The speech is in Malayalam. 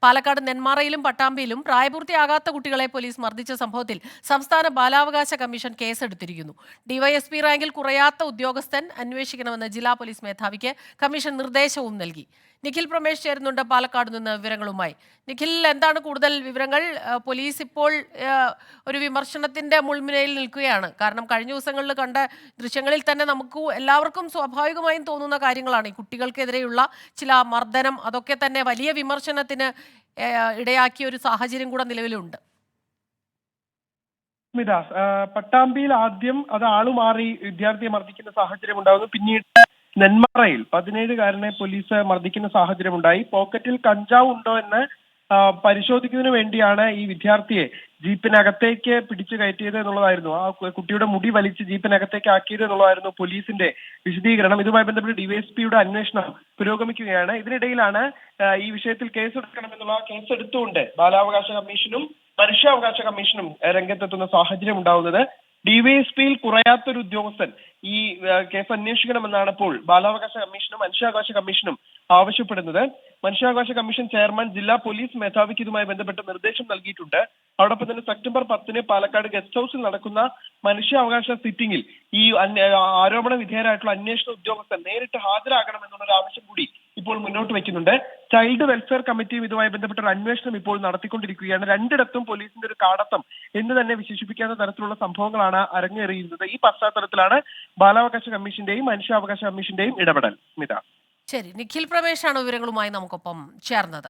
പാലക്കാട് നെന്മാറയിലും പട്ടാമ്പിയിലും പ്രായപൂർത്തിയാകാത്ത കുട്ടികളെ പോലീസ് മർദ്ദിച്ച സംഭവത്തിൽ സംസ്ഥാന ബാലാവകാശ കമ്മീഷൻ കേസെടുത്തിരിക്കുന്നു. ഡിവൈഎസ്പി റാങ്കിൽ കുറയാത്ത ഉദ്യോഗസ്ഥൻ അന്വേഷിക്കണമെന്ന് ജില്ലാ പോലീസ് മേധാവിക്ക് കമ്മീഷൻ നിർദ്ദേശവും നൽകി. നിഖിൽ പ്രമേഷ് ചേരുന്നുണ്ട് പാലക്കാട് നിന്ന് വിവരങ്ങളുമായി. നിഖിൽ, എന്താണ് കൂടുതൽ വിവരങ്ങൾ? പോലീസ് ഇപ്പോൾ ഒരു വിമർശനത്തിന്റെ മുൾമുനയിൽ നിൽക്കുകയാണ്. കാരണം കഴിഞ്ഞ ദിവസങ്ങളിൽ കണ്ട ദൃശ്യങ്ങളിൽ തന്നെ നമുക്ക് എല്ലാവർക്കും സ്വാഭാവികമായും തോന്നുന്ന കാര്യങ്ങളാണ്. ഈ കുട്ടികൾക്കെതിരെയുള്ള ചില മർദ്ദനം, അതൊക്കെ തന്നെ വലിയ വിമർശനത്തിന് ഇടയാക്കിയ ഒരു സാഹചര്യം കൂടെ നിലവിലുണ്ട്. പട്ടാമ്പിയിൽ ആദ്യം അത് ആളുമാറി വിദ്യാർത്ഥിയെ മർദ്ദിക്കുന്ന സാഹചര്യം ഉണ്ടാകുന്നു. പിന്നീട് നെന്മാറയിൽ 17-കാരനെ പോലീസ് മർദ്ദിക്കുന്ന സാഹചര്യം ഉണ്ടായി. പോക്കറ്റിൽ കഞ്ചാവ് ഉണ്ടോ എന്ന് പരിശോധിക്കുന്നതിന് വേണ്ടിയാണ് ഈ വിദ്യാർത്ഥിയെ ജീപ്പിനകത്തേക്ക് പിടിച്ചു കയറ്റിയത് എന്നുള്ളതായിരുന്നു. ആ കുട്ടിയുടെ മുടി വലിച്ച് ജീപ്പിനകത്തേക്ക് ആക്കിയത് എന്നുള്ളതായിരുന്നു പോലീസിന്റെ വിശദീകരണം. ഇതുമായി ബന്ധപ്പെട്ട് ഡിവൈഎസ്പിയുടെ അന്വേഷണം പുരോഗമിക്കുകയാണ്. ഇതിനിടയിലാണ് ഈ വിഷയത്തിൽ കേസെടുക്കണമെന്നുള്ള കേസെടുത്തുകൊണ്ട് ബാലാവകാശ കമ്മീഷനും മനുഷ്യാവകാശ കമ്മീഷനും രംഗത്തെത്തുന്ന സാഹചര്യം ഉണ്ടാവുന്നത്. ഡിവൈഎസ്പിയിൽ കുറയാത്തൊരു ഉദ്യോഗസ്ഥൻ ഈ കേസ് അന്വേഷിക്കണമെന്നാണ് ഇപ്പോൾ ബാലാവകാശ കമ്മീഷനും മനുഷ്യാവകാശ കമ്മീഷനും ആവശ്യപ്പെടുന്നത്. മനുഷ്യാവകാശ കമ്മീഷൻ ചെയർമാൻ ജില്ലാ പോലീസ് മേധാവിക്ക് ഇതുമായി ബന്ധപ്പെട്ട് നിർദ്ദേശം നൽകിയിട്ടുണ്ട്. അതോടൊപ്പം തന്നെ സെപ്റ്റംബർ 10 പാലക്കാട് ഗസ്റ്റ് ഹൌസിൽ നടക്കുന്ന മനുഷ്യാവകാശ സിറ്റിംഗിൽ ഈ ആരോപണ വിധേയരായിട്ടുള്ള അന്വേഷണ ഉദ്യോഗസ്ഥൻ നേരിട്ട് ഹാജരാകണമെന്നുള്ള ഒരു ആവശ്യം കൂടി ഇപ്പോൾ മുന്നോട്ട് വെക്കുന്നുണ്ട്. ചൈൽഡ് വെൽഫെയർ കമ്മിറ്റിയും ഇതുമായി ബന്ധപ്പെട്ട ഒരു അന്വേഷണം ഇപ്പോൾ നടത്തിക്കൊണ്ടിരിക്കുകയാണ്. രണ്ടിടത്തും പോലീസിന്റെ ഒരു കാടത്തം എന്ന് തന്നെ വിശേഷിപ്പിക്കാവുന്ന തരത്തിലുള്ള സംഭവങ്ങളാണ് അരങ്ങേറിയിരുന്നത്. ഈ പശ്ചാത്തലത്തിലാണ് ബാലാവകാശ കമ്മീഷന്റെയും മനുഷ്യാവകാശ കമ്മീഷന്റെയും ഇടപെടൽ. ശരി, നിഖിൽ പ്രമേഷാണ് വിവരങ്ങളുമായി നമുക്കൊപ്പം ചേർന്നത്.